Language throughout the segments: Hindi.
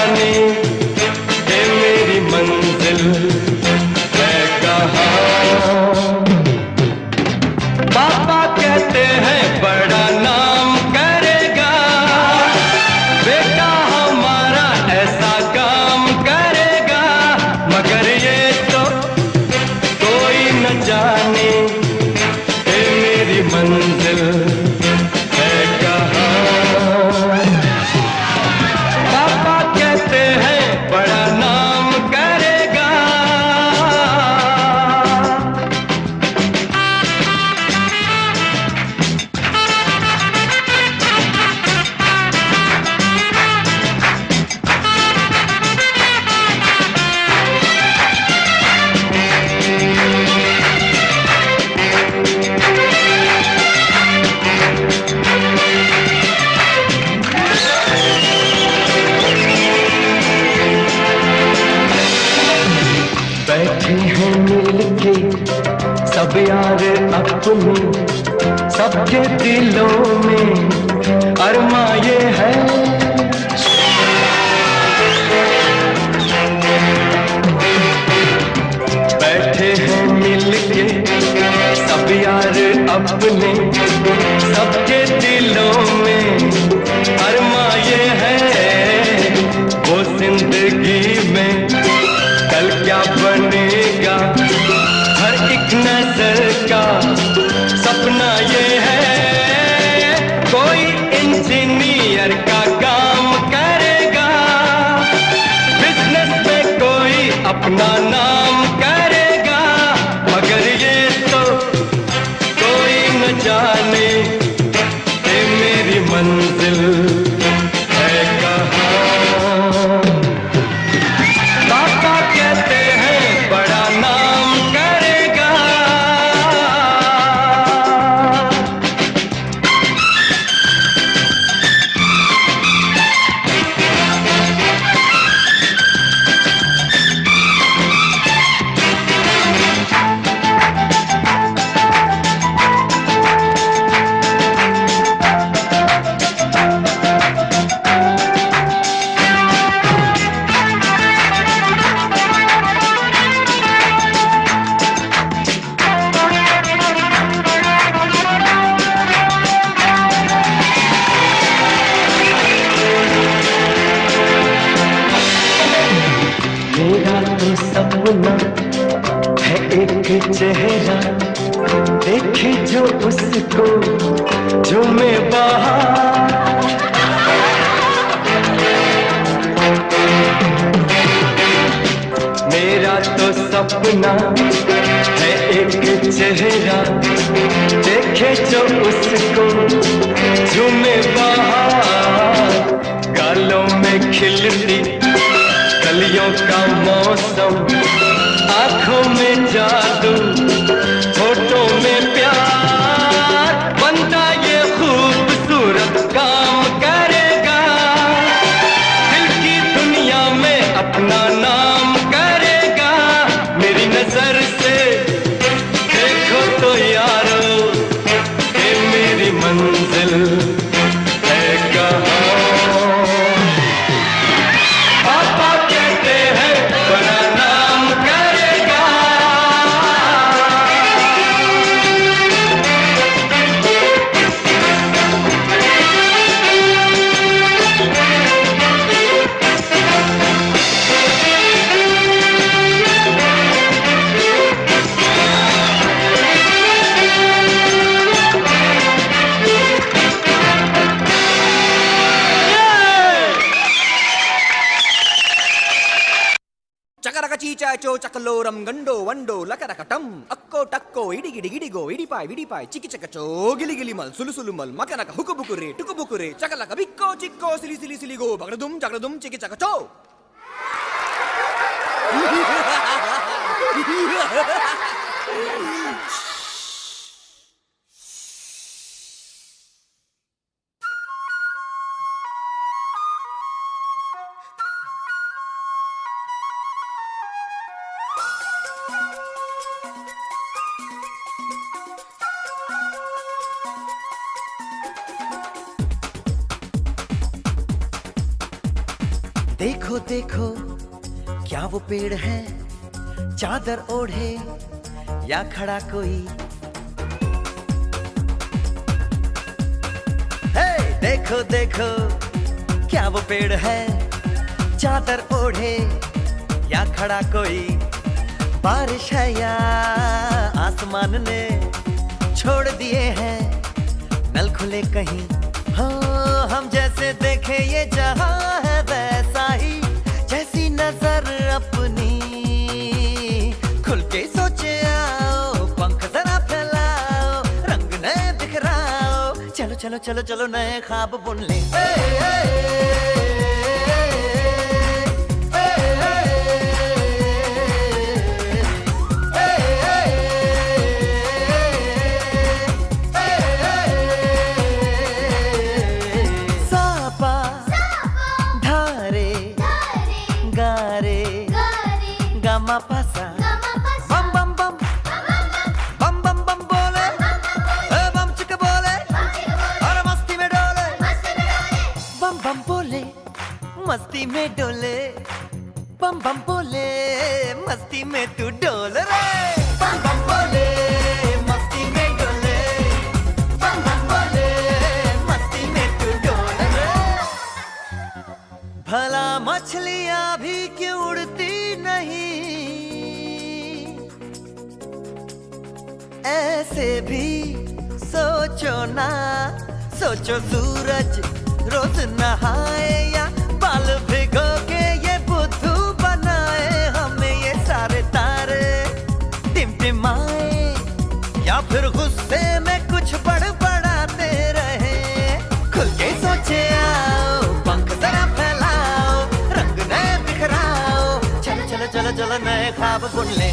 जाने ये मेरी मंजिल है कहाँ। पापा कहते हैं बड़ा नाम करेगा बेटा हमारा, ऐसा काम करेगा, मगर ये तो कोई न जाने ये मेरी मंजिल है कहाँ। पापा कहते हैं बड़ा नाम करेगा। बैठे हैं मिलके सब यार अपने, सबके दिलों में अरमा ये है। बैठे हैं मिलके सब यार अपने, सबके दिलों में अरमा ये है। वो जिंदगी में कल क्या बनेगा, हर एक नजर का सपना ये है। कोई इंजीनियर का काम करेगा, बिजनेस में कोई अपना नाम करेगा, मगर ये तो कोई न जाने ये मेरी मंजिल है कहाँ। पापा कहते हैं बड़ा नाम करेगा। मेरा तो सपना है एक चेहरा, देखे जो उसको झूमे बाहर। मेरा तो सपना है एक चेहरा, देखे जो उसको झूमे बाहर। गालों में खिलती कलियों का मौसम, आंखों में जादू, होठों में प्यार। बंदा ये खूबसूरत काम करेगा, दिल की दुनिया में अपना नाम करेगा। मेरी नजर से देखो तो यारो ये मेरी मंजिल है कहाँ। చీచాచో చకలోరం గండో వండో లకరకటం అక్కో టక్కో ఇడిగిడి గిడిగో ఇడిపాయ్ విడిపాయ్ చికిచకచో గిలిగిలి మల్ సులుసులు మల్ మకనక హుకుబుకురే టుకుబుకురే చకలక బిక్కో చిక్కో సిలి సిలి సిలిగో బగడదుం జగడదుం చికిచకచో. देखो देखो क्या वो पेड़ है, चादर ओढ़े या खड़ा कोई। हे देखो देखो क्या वो पेड़ है, चादर ओढ़े या खड़ा कोई। बारिश है या आसमान ने छोड़ दिए हैं नल खुले कहीं। हाँ हम जैसे देखे ये जहां है वैसा ही, जैसी नजर अपनी खुल के सोचे आओ। पंख जरा फैलाओ, रंग नए बिखराओ, चलो चलो चलो चलो नए ख्वाब बुन ले। गामा पासा बम बम बम बम बम बम बोले, बम चिक बोले और मस्ती में डोले। बम बम बोले मस्ती में डोले, बम बम बोले मस्ती में तू डोल रे। बम बम बोले मस्ती में डोले, बम बम बोले मस्ती में तू डोल रे। भला मछलियां भी क्यों उड़ती नहीं, ऐसे भी सोचो ना। सोचो सूरज रोज नहाए या बाल भिगो के ये बुद्धू बनाए। हमें ये सारे तारे टिमटिमाए या फिर गुस्से में कुछ बड़बड़ाते रहे। खुल के सोचे आओ, पंख जरा फैलाओ, रंग नए बिखराओ, चलो चलो चलो चलो नए ख्वाब बुन ले।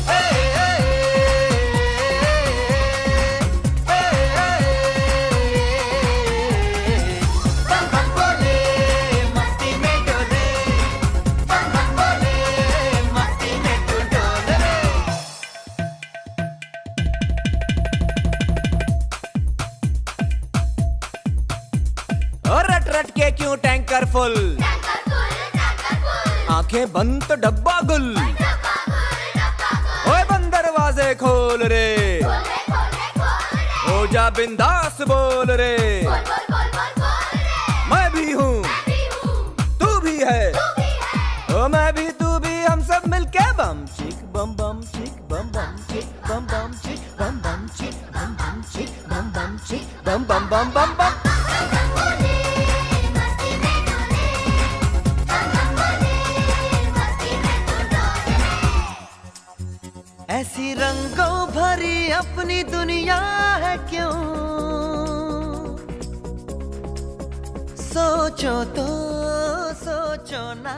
रट रट के क्यों टैंकर फुल, आंखें बंद तो डब्बा गुल। ओए बंद दरवाजे खोल रे, हो जा बिंदास बोल रे। मैं भी हूँ तू भी है, ओ मैं भी तू भी, हम सब मिलके बम चिक बम बम चिक बम बम चिक बम बम चिक बम बम चिक बम बम चिक बम बम चिक बम बम बम बम बम। ऐसी रंगों भरी अपनी दुनिया है क्यों, सोचो तो सोचो ना।